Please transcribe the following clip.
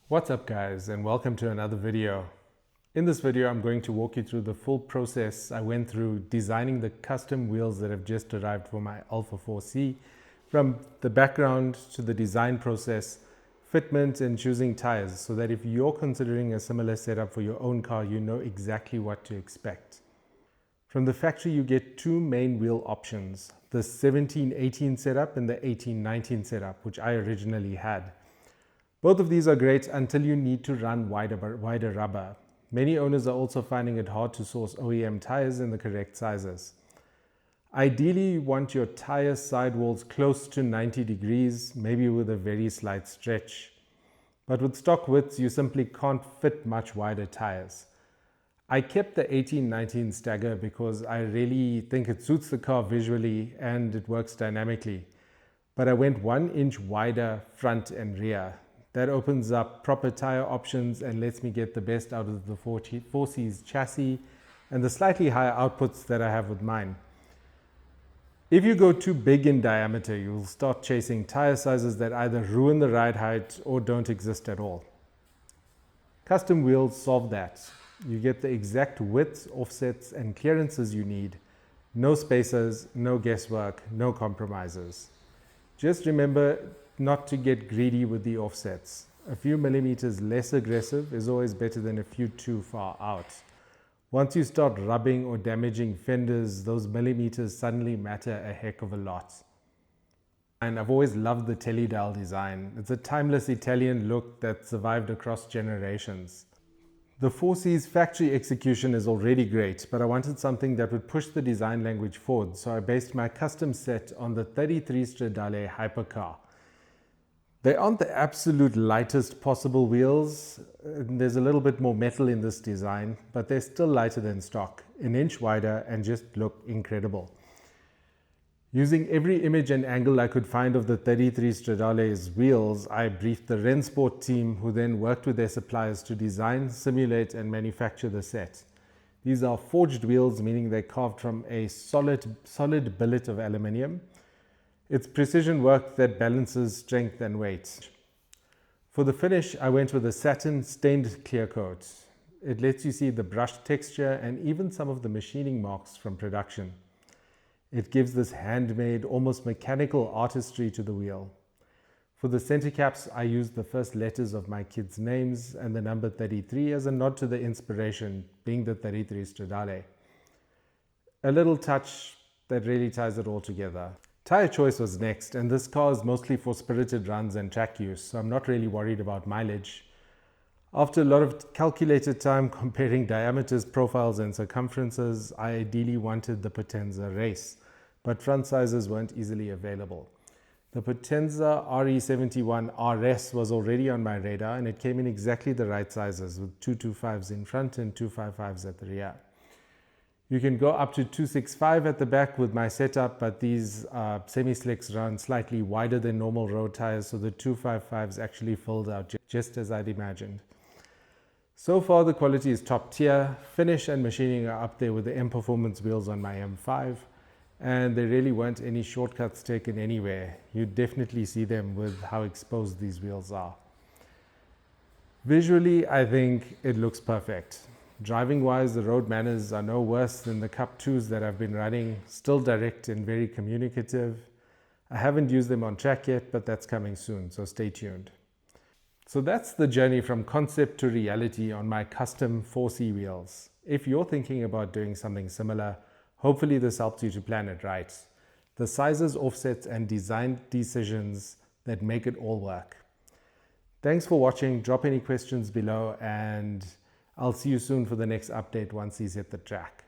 What's up guys, and welcome to another video. In this video I'm going to walk you through the full process I went through designing the custom wheels that have just arrived for my Alfa 4C, from the background to the design process, fitment and choosing tires, so that if you're considering a similar setup for your own car, you know exactly what to expect. From the factory you get two main wheel options, the 17-18 setup and the 18-19 setup, which I originally had. Both of these are great until you need to run wider rubber. Many owners are also finding it hard to source OEM tires in the correct sizes. Ideally, you want your tire sidewalls close to 90 degrees, maybe with a very slight stretch. But with stock widths, you simply can't fit much wider tires. I kept the 18-19 stagger because I really think it suits the car visually and it works dynamically. But I went 1 inch wider front and rear. That opens up proper tire options and lets me get the best out of the 4C's chassis and the slightly higher outputs that I have with mine. If you go too big in diameter, you'll start chasing tire sizes that either ruin the ride height or don't exist at all. Custom wheels solve that. You get the exact widths, offsets, and clearances you need. No spacers, no guesswork, no compromises. Just remember not to get greedy with the offsets. A few millimeters less aggressive is always better than a few too far out. Once you start rubbing or damaging fenders, those millimeters suddenly matter a heck of a lot. And I've always loved the Stradale design. It's a timeless Italian look that survived across generations. The 4C's factory execution is already great, but I wanted something that would push the design language forward, so I based my custom set on the 33 Stradale hypercar. They aren't the absolute lightest possible wheels. There's a little bit more metal in this design, but they're still lighter than stock, an inch wider, and just look incredible. Using every image and angle I could find of the 33 Stradale's wheels, I briefed the Rennsport team, who then worked with their suppliers to design, simulate, and manufacture the set. These are forged wheels, meaning they're carved from a solid billet of aluminium. It's precision work that balances strength and weight. For the finish, I went with a satin stained clear coat. It lets you see the brushed texture and even some of the machining marks from production. It gives this handmade, almost mechanical artistry to the wheel. For the center caps, I used the first letters of my kids' names and the number 33 as a nod to the inspiration, being the 33 Stradale. A little touch that really ties it all together. Tire choice was next, and this car is mostly for spirited runs and track use, so I'm not really worried about mileage. After a lot of calculated time comparing diameters, profiles, and circumferences, I ideally wanted the Potenza Race, but front sizes weren't easily available. The Potenza RE71 RS was already on my radar, and it came in exactly the right sizes, with 225s in front and 255s at the rear. You can go up to 265 at the back with my setup, but these semi-slicks run slightly wider than normal road tires, so the 255s actually filled out just as I'd imagined. So far the quality is top tier. Finish and machining are up there with the M Performance wheels on my M5, and there really weren't any shortcuts taken anywhere. You definitely see them with how exposed these wheels are. Visually, I think it looks perfect. Driving wise, the road manners are no worse than the Cup 2s that I've been running, still direct and very communicative. I haven't used them on track yet, but that's coming soon, so stay tuned. So that's the journey from concept to reality on my custom 4C wheels. If you're thinking about doing something similar, hopefully this helps you to plan it right. The sizes, offsets, and design decisions that make it all work. Thanks for watching. Drop any questions below, and I'll see you soon for the next update once these hit the track.